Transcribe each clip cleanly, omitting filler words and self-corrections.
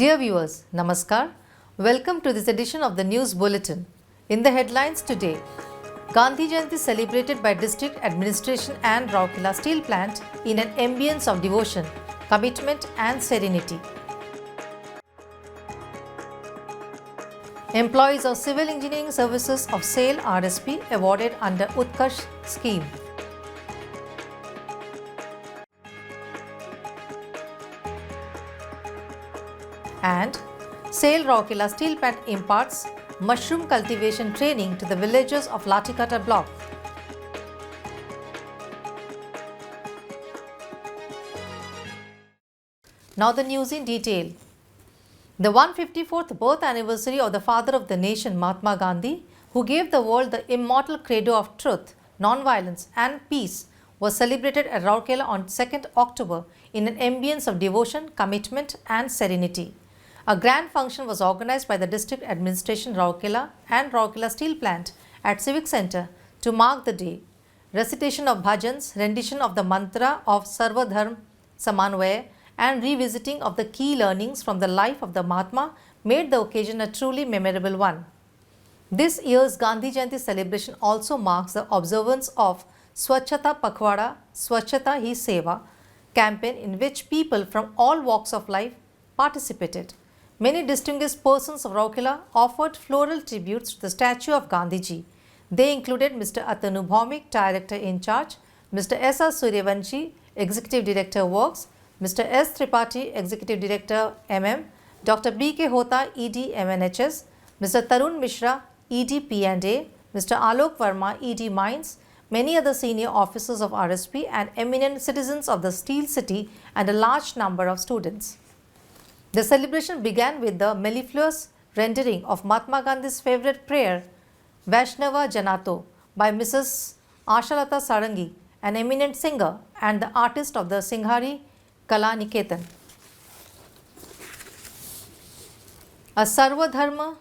Dear viewers, Namaskar. Welcome to this edition of the News Bulletin. In the headlines today, Gandhi Jayanti celebrated by District Administration and Rourkela Steel Plant in an ambience of devotion, commitment and serenity. Employees of Civil Engineering Services of SAIL RSP awarded under Utkarsh scheme. And SAIL Rourkela Steel Plant imparts mushroom cultivation training to the villagers of Latikata block. Now the news in detail. The 154th birth anniversary of the father of the nation, Mahatma Gandhi, who gave the world the immortal credo of truth, non-violence and peace, was celebrated at Rourkela on 2nd October in an ambience of devotion, commitment and serenity. A grand function was organized by the District Administration Rourkela and Rourkela Steel Plant at Civic Centre to mark the day. Recitation of bhajans, rendition of the mantra of Sarva Dharm Samanvaya and revisiting of the key learnings from the life of the Mahatma made the occasion a truly memorable one. This year's Gandhi Jayanti celebration also marks the observance of Swachhata Pakhwada, Swachhata Hi Seva campaign in which people from all walks of life participated. Many distinguished persons of Rourkela offered floral tributes to the statue of Gandhiji. They included Mr. Atanu Bhaumik, Director in Charge, Mr. S. R. Suryavanshi, Executive Director Works, Mr. S. Tripathi, Executive Director MM, Dr. B. K. Hota, ED MNHS, Mr. Tarun Mishra, ED P&A, Mr. Alok Verma, ED Mines, many other senior officers of RSP and eminent citizens of the Steel City and a large number of students. The celebration began with the mellifluous rendering of Mahatma Gandhi's favorite prayer, Vaishnava Janato, by Mrs. Ashalata Sarangi, an eminent singer and the artist of the Singhari Kala Niketan. A Sarva Dharma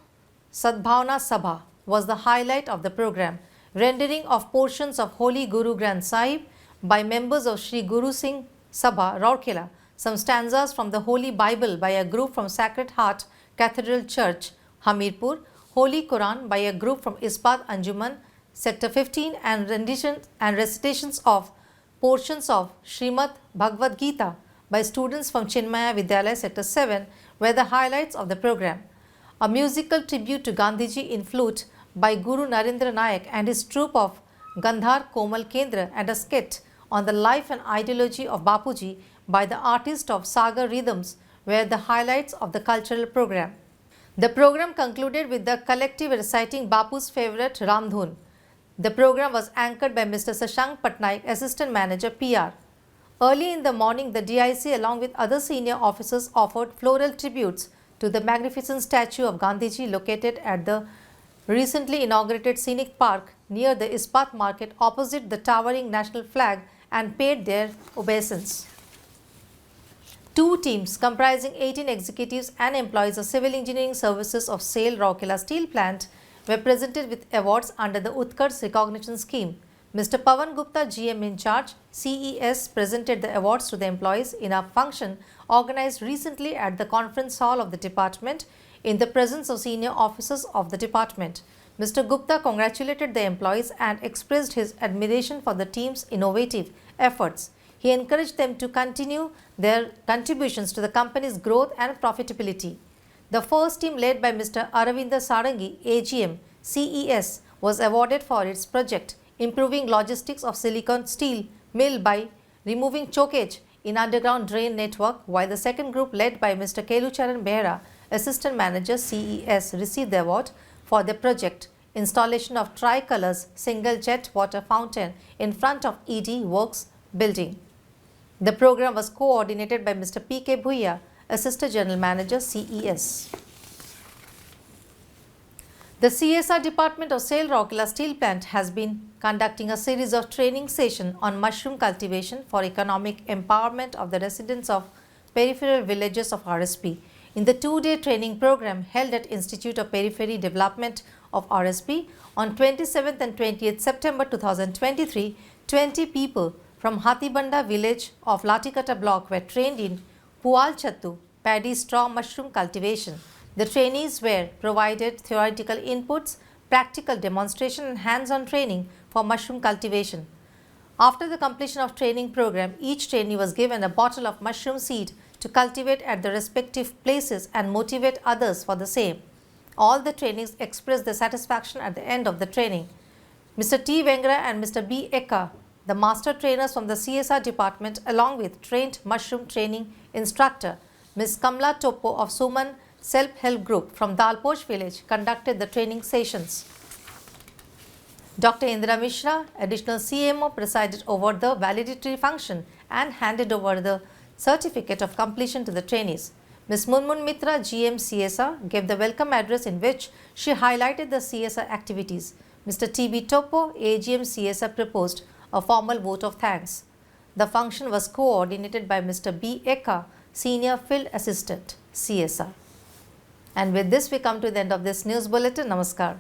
Sadbhavna Sabha was the highlight of the program, rendering of portions of Holy Guru Granth Sahib by members of Sri Guru Singh Sabha, Rourkela, some stanzas from the Holy Bible by a group from Sacred Heart Cathedral Church, Hamirpur, Holy Quran by a group from Ispat Anjuman, Sector 15 and renditions and recitations of portions of Srimad Bhagavad Gita by students from Chinmaya Vidyalaya Sector 7 were the highlights of the program. A musical tribute to Gandhiji in flute by Guru Narendra Nayak and his troupe of Gandhar Komal Kendra and a skit on the life and ideology of Bapuji by the artist of Sagar Rhythms were the highlights of the cultural program. The program concluded with the collective reciting Bapu's favorite Ramdhun. The program was anchored by Mr. Sashank Patnaik, Assistant Manager PR. Early in the morning, the DIC along with other senior officers offered floral tributes to the magnificent statue of Gandhiji located at the recently inaugurated Scenic Park near the Ispat Market opposite the towering national flag and paid their obeisance. Two teams comprising 18 executives and employees of Civil Engineering Services of SAIL Rourkela Steel Plant were presented with awards under the Utkarsh Recognition Scheme. Mr. Pawan Gupta, GM in Charge, CES, presented the awards to the employees in a function organized recently at the conference hall of the department in the presence of senior officers of the department. Mr. Gupta congratulated the employees and expressed his admiration for the team's innovative efforts. He encouraged them to continue their contributions to the company's growth and profitability. The first team, led by Mr. Aravinda Sarangi, AGM, CES, was awarded for its project improving logistics of silicon steel mill by removing chokage in underground drain network, while the second group, led by Mr. Kelucharan Behra, Assistant Manager CES, received the award for their project installation of tricolors single jet water fountain in front of ED Works building. The program was coordinated by Mr. P. K. Bhuiya, Assistant General Manager, CES. The CSR Department of SAIL Rourkela Steel Plant has been conducting a series of training sessions on mushroom cultivation for economic empowerment of the residents of peripheral villages of RSP. In the two-day training program held at Institute of Periphery Development of RSP on 27th and 28th September 2023, 20 people from Hathibanda village of Latikata block were trained in Pual Chattu, paddy straw mushroom cultivation. The trainees were provided theoretical inputs, practical demonstration and hands-on training for mushroom cultivation. After the completion of training program, each trainee was given a bottle of mushroom seed to cultivate at the respective places and motivate others for the same. All the trainees expressed their satisfaction at the end of the training. Mr. T. Vengra and Mr. B. Eka, the master trainers from the CSR department, along with trained mushroom training instructor Ms. Kamla Topo of Suman Self-Help Group from Dalposh village, conducted the training sessions. Dr. Indra Mishra, additional CMO, presided over the valedictory function and handed over the certificate of completion to the trainees. Ms. Munmun Mitra, GM CSR, gave the welcome address in which she highlighted the CSR activities. Mr. T.B. Topo, AGM CSR, proposed a formal vote of thanks. The function was coordinated by Mr. B. Eka, Senior Field Assistant, CSR. And with this, we come to the end of this news bulletin. Namaskar.